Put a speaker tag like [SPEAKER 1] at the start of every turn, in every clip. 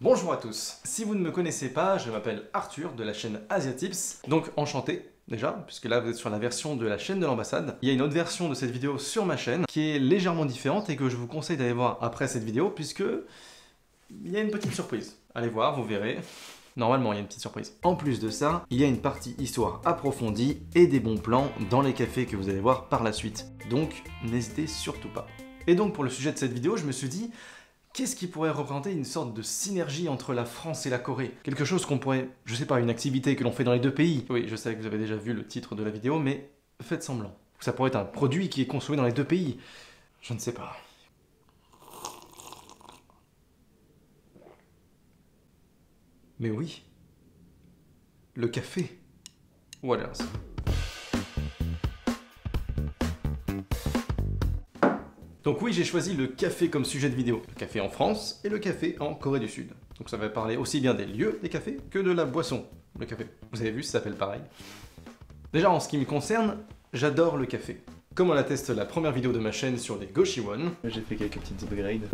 [SPEAKER 1] Bonjour à tous. Si vous ne me connaissez pas, je m'appelle Arthur de la chaîne Asiatips. Donc enchanté déjà, puisque là vous êtes sur la version de la chaîne de l'ambassade. Il y a une autre version de cette vidéo sur ma chaîne qui est légèrement différente et que je vous conseille d'aller voir après cette vidéo puisque il y a une petite surprise. Allez voir, vous verrez. Normalement, il y a une petite surprise. En plus de ça, il y a une partie histoire approfondie et des bons plans dans les cafés que vous allez voir par la suite. Donc, n'hésitez surtout pas. Et donc, pour le sujet de cette vidéo, je me suis dit, qu'est-ce qui pourrait représenter une sorte de synergie entre la France et la Corée? Quelque chose qu'on pourrait, je sais pas, une activité que l'on fait dans les deux pays. Oui, je sais que vous avez déjà vu le titre de la vidéo, mais faites semblant. Ça pourrait être un produit qui est consommé dans les deux pays. Je ne sais pas. Mais oui, le café. What else? Donc oui, j'ai choisi le café comme sujet de vidéo. Le café en France et le café en Corée du Sud. Donc ça va parler aussi bien des lieux des cafés que de la boisson, le café. Vous avez vu, ça s'appelle pareil. Déjà, en ce qui me concerne, j'adore le café. Comme on l'atteste la première vidéo de ma chaîne sur les Goshiwon, j'ai fait quelques petites upgrades.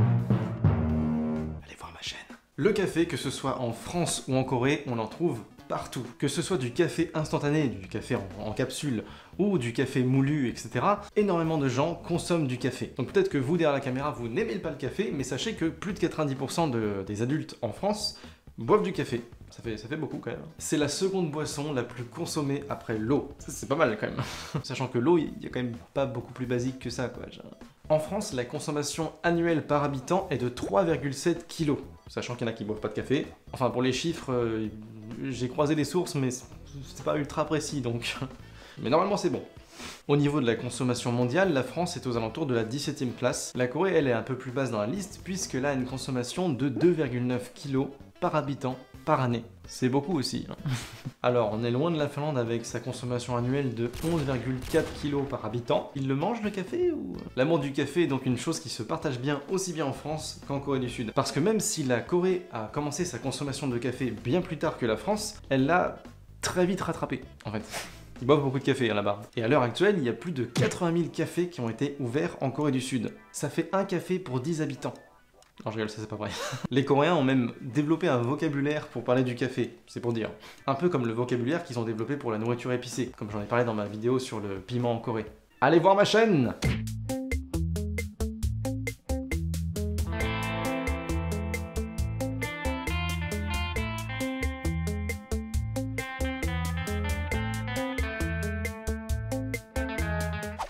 [SPEAKER 1] Allez voir ma chaîne. Le café, que ce soit en France ou en Corée, on en trouve partout. Que ce soit du café instantané, du café en capsule ou du café moulu, etc. Énormément de gens consomment du café. Donc peut-être que vous, derrière la caméra, vous n'aimez pas le café, mais sachez que plus de 90% des adultes en France boivent du café. Ça fait beaucoup quand même. C'est la seconde boisson la plus consommée après l'eau. C'est pas mal quand même. Sachant que l'eau, il y a quand même pas beaucoup plus basique que ça, quoi. En France, la consommation annuelle par habitant est de 3,7 kg. Sachant qu'il y en a qui boivent pas de café. Enfin, pour les chiffres, j'ai croisé des sources, mais c'est pas ultra précis, donc... Mais normalement, c'est bon. Au niveau de la consommation mondiale, la France est aux alentours de la 17e place. La Corée, elle, est un peu plus basse dans la liste, puisqu'elle a une consommation de 2,9 kg par habitant par année. C'est beaucoup aussi. Hein. Alors, on est loin de la Finlande avec sa consommation annuelle de 11,4 kg par habitant. Ils le mangent le café ou... L'amour du café est donc une chose qui se partage bien aussi bien en France qu'en Corée du Sud. Parce que même si la Corée a commencé sa consommation de café bien plus tard que la France, elle l'a très vite rattrapé, en fait. Ils boivent beaucoup de café là-bas. Et à l'heure actuelle, il y a plus de 80 000 cafés qui ont été ouverts en Corée du Sud. Ça fait un café pour 10 habitants. Non, je rigole, ça c'est pas vrai. Les Coréens ont même développé un vocabulaire pour parler du café, c'est pour dire. Un peu comme le vocabulaire qu'ils ont développé pour la nourriture épicée, comme j'en ai parlé dans ma vidéo sur le piment en Corée. Allez voir ma chaîne!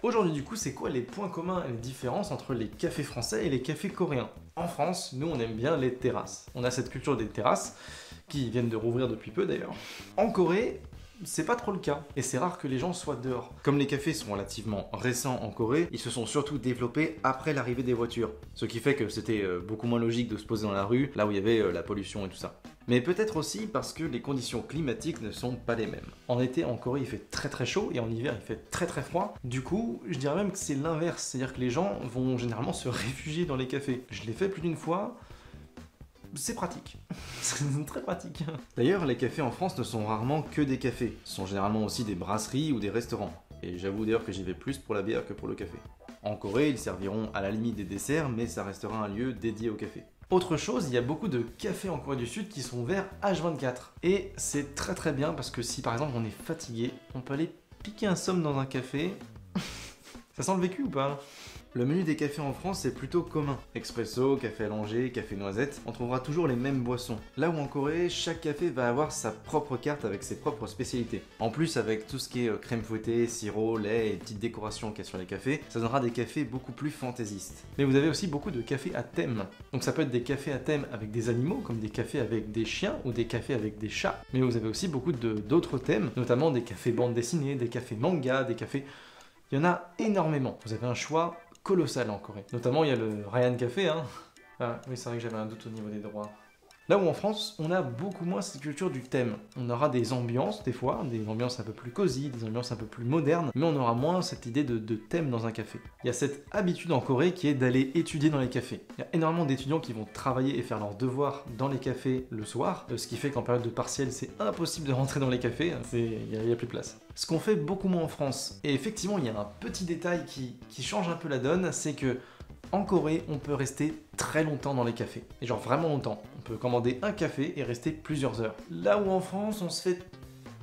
[SPEAKER 1] Aujourd'hui du coup, c'est quoi les points communs et les différences entre les cafés français et les cafés coréens? En France, nous on aime bien les terrasses. On a cette culture des terrasses, qui viennent de rouvrir depuis peu d'ailleurs. En Corée, c'est pas trop le cas, et c'est rare que les gens soient dehors. Comme les cafés sont relativement récents en Corée, ils se sont surtout développés après l'arrivée des voitures. Ce qui fait que c'était beaucoup moins logique de se poser dans la rue, là où il y avait la pollution et tout ça. Mais peut-être aussi parce que les conditions climatiques ne sont pas les mêmes. En été, en Corée, il fait très chaud, et en hiver, il fait très froid. Du coup, je dirais même que c'est l'inverse, c'est-à-dire que les gens vont généralement se réfugier dans les cafés. Je l'ai fait plus d'une fois, c'est pratique. C'est très pratique. D'ailleurs, les cafés en France ne sont rarement que des cafés. Ce sont généralement aussi des brasseries ou des restaurants. Et j'avoue d'ailleurs que j'y vais plus pour la bière que pour le café. En Corée, ils serviront à la limite des desserts, mais ça restera un lieu dédié au café. Autre chose, il y a beaucoup de cafés en Corée du Sud qui sont ouverts H24. Et c'est très bien parce que si par exemple on est fatigué, on peut aller piquer un somme dans un café. Ça sent le vécu ou pas? Le menu des cafés en France est plutôt commun. Expresso, café allongé, café noisette, on trouvera toujours les mêmes boissons. Là où en Corée, chaque café va avoir sa propre carte avec ses propres spécialités. En plus, avec tout ce qui est crème fouettée, sirop, lait et petites décorations qu'il y a sur les cafés, ça donnera des cafés beaucoup plus fantaisistes. Mais vous avez aussi beaucoup de cafés à thème. Donc ça peut être des cafés à thème avec des animaux, comme des cafés avec des chiens ou des cafés avec des chats. Mais vous avez aussi beaucoup d'autres thèmes, notamment des cafés bande dessinée, des cafés manga, des cafés... Il y en a énormément. Vous avez un choix colossal en Corée. Notamment, il y a le Ryan Café, hein. Ah, oui, c'est vrai que j'avais un doute au niveau des droits. Là où en France, on a beaucoup moins cette culture du thème. On aura des ambiances, des fois, des ambiances un peu plus cosy, des ambiances un peu plus modernes, mais on aura moins cette idée de thème dans un café. Il y a cette habitude en Corée qui est d'aller étudier dans les cafés. Il y a énormément d'étudiants qui vont travailler et faire leurs devoirs dans les cafés le soir, ce qui fait qu'en période de partiel, c'est impossible de rentrer dans les cafés, il n'y a plus de place. Ce qu'on fait beaucoup moins en France. Et effectivement, il y a un petit détail qui change un peu la donne, c'est que En Corée, on peut rester très longtemps dans les cafés. Et genre vraiment longtemps. On peut commander un café et rester plusieurs heures. Là où en France, on se fait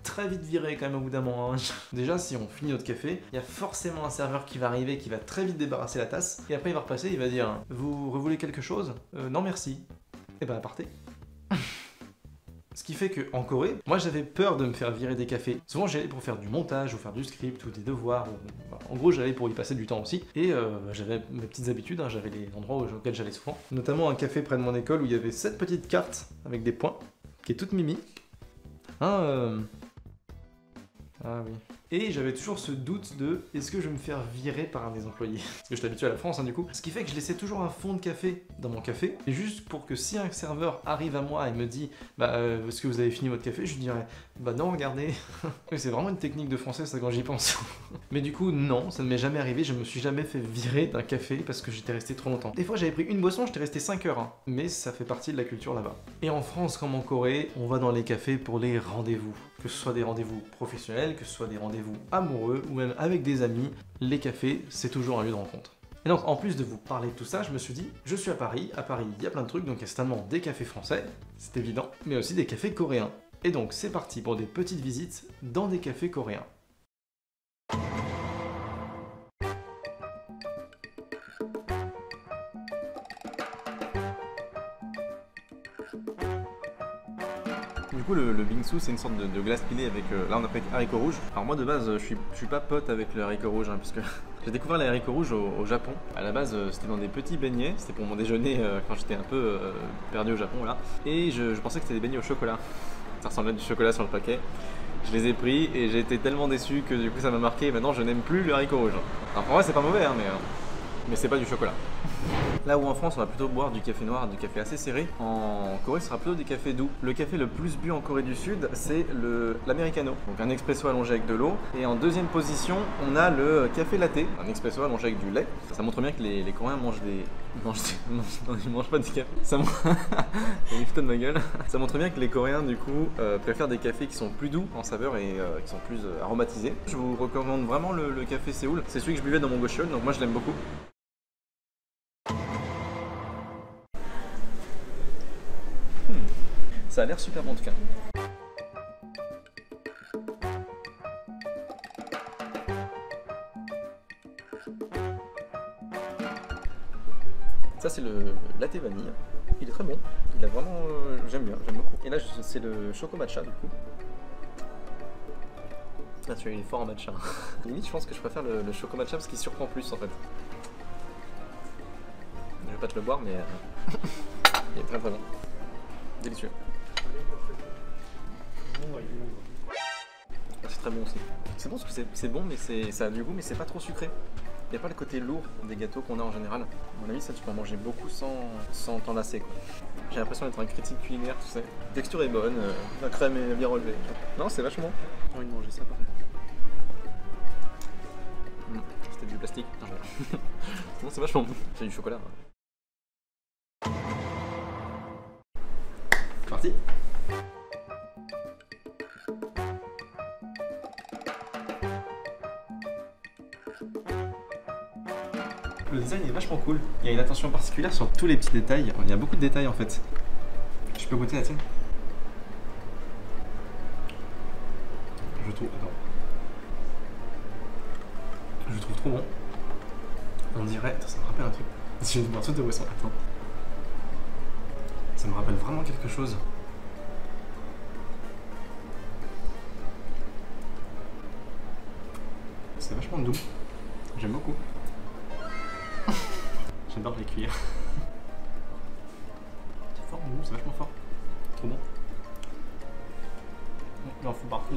[SPEAKER 1] très vite virer quand même au bout d'un moment. Déjà, si on finit notre café, il y a forcément un serveur qui va arriver, qui va très vite débarrasser la tasse. Et après, il va repasser, il va dire « Vous revoulez quelque chose Non, merci. » Et ben, partez. Ce qui fait qu'en Corée, moi j'avais peur de me faire virer des cafés. Souvent j'allais pour faire du montage ou faire du script ou des devoirs. En gros j'allais pour y passer du temps aussi. Et j'avais mes petites habitudes, j'avais les endroits auxquels j'allais souvent. Notamment un café près de mon école où il y avait cette petite carte avec des points, qui est toute mimi. Ah oui. Et j'avais toujours ce doute de est-ce que je vais me faire virer par un des employés? Parce que je suis habitué à la France du coup. Ce qui fait que je laissais toujours un fond de café dans mon café. Et juste pour que si un serveur arrive à moi et me dit est-ce que vous avez fini votre café? Je lui dirais bah non regardez. C'est vraiment une technique de français ça quand j'y pense. Mais du coup non, ça ne m'est jamais arrivé. Je me suis jamais fait virer d'un café parce que j'étais resté trop longtemps. Des fois j'avais pris une boisson, j'étais resté 5 heures. Mais ça fait partie de la culture là-bas. Et en France comme en Corée, on va dans les cafés pour les rendez-vous. Que ce soit des rendez-vous professionnels, que ce soit des rendez-vous amoureux ou même avec des amis, les cafés, c'est toujours un lieu de rencontre. Et donc, en plus de vous parler de tout ça, je me suis dit, je suis à Paris, il y a plein de trucs, donc il y a certainement des cafés français, c'est évident, mais aussi des cafés coréens. Et donc, c'est parti pour des petites visites dans des cafés coréens.
[SPEAKER 2] Du coup, le bingsu, c'est une sorte de glace pilée avec. Là, on a pris haricots rouges. Alors, moi de base, je suis pas pote avec le haricot rouge, puisque j'ai découvert les haricots rouges au Japon. À la base, c'était dans des petits beignets. C'était pour mon déjeuner quand j'étais un peu perdu au Japon, là. Et je pensais que c'était des beignets au chocolat. Ça ressemblait à du chocolat sur le paquet. Je les ai pris et j'ai été tellement déçu que du coup, ça m'a marqué. Et maintenant, je n'aime plus le haricot rouge. Alors, en vrai, c'est pas mauvais, mais c'est pas du chocolat. Là où en France on va plutôt boire du café noir, du café assez serré, en Corée ce sera plutôt des cafés doux. Le café le plus bu en Corée du Sud c'est l'americano, donc un expresso allongé avec de l'eau. Et en deuxième position on a le café latte, un expresso allongé avec du lait. Ça montre bien que les Coréens mangent des... Non, ils mangent pas du café. Ça montre... de ma gueule. Ça montre bien que les Coréens du coup préfèrent des cafés qui sont plus doux en saveur et qui sont plus aromatisés. Je vous recommande vraiment le café Séoul. C'est celui que je buvais dans mon Gocheon, donc moi je l'aime beaucoup. Ça a l'air super bon en tout cas. Ça c'est le latte vanille. Il est très bon. Il a vraiment... j'aime bien, j'aime beaucoup. Et là c'est le choco matcha du coup. Ah tu vois, il est fort en matcha. Limite je pense que je préfère le choco matcha parce qu'il surprend plus en fait. Je vais pas te le boire mais... il est très très bon. Délicieux. C'est très bon aussi. C'est bon parce que c'est bon mais ça a du goût mais c'est pas trop sucré. Il n'y a pas le côté lourd des gâteaux qu'on a en général. À mon avis ça tu peux en manger beaucoup sans t'en lasser quoi. J'ai l'impression d'être un critique culinaire tu sais. La texture est bonne, la crème est bien relevée. Non c'est vachement. J'ai envie de manger ça par contre. C'était du plastique. Non c'est vachement bon. C'est du chocolat. C'est parti.
[SPEAKER 1] Le design est vachement cool. Il y a une attention particulière sur tous les petits détails. Il y a beaucoup de détails en fait. Je peux goûter la tienne? Je trouve... Attends. Je trouve trop bon. On dirait... Attends, ça me rappelle un truc. Je vais boire toutes les boissons. Attends. Ça me rappelle vraiment quelque chose. C'est vachement doux. J'aime beaucoup. J'adore les cuillères. C'est fort, c'est vachement fort. Trop bon. Il en faut partout.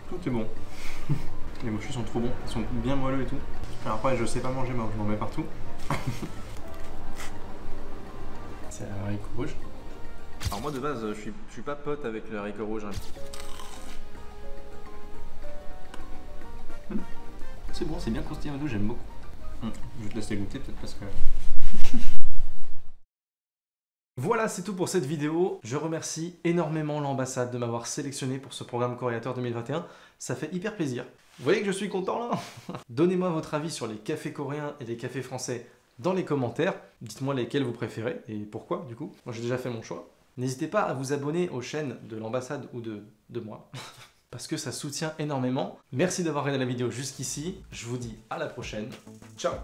[SPEAKER 1] Tout est bon. Les mochus sont trop bons. Ils sont bien moelleux et tout. Alors après, je sais pas manger, moi, je m'en mets partout. C'est un haricot rouge.
[SPEAKER 2] Alors moi de base je suis pas pote avec le haricot rouge.
[SPEAKER 1] C'est bon, c'est bien croustillant et tout, j'aime beaucoup. Je vais te laisser goûter peut-être parce que... Voilà, c'est tout pour cette vidéo. Je remercie énormément l'ambassade de m'avoir sélectionné pour ce programme Coréateur 2021. Ça fait hyper plaisir. Vous voyez que je suis content là? Donnez-moi votre avis sur les cafés coréens et les cafés français dans les commentaires. Dites-moi lesquels vous préférez et pourquoi du coup. Moi j'ai déjà fait mon choix. N'hésitez pas à vous abonner aux chaînes de l'ambassade ou de moi. Parce que ça soutient énormément. Merci d'avoir regardé la vidéo jusqu'ici. Je vous dis à la prochaine. Ciao!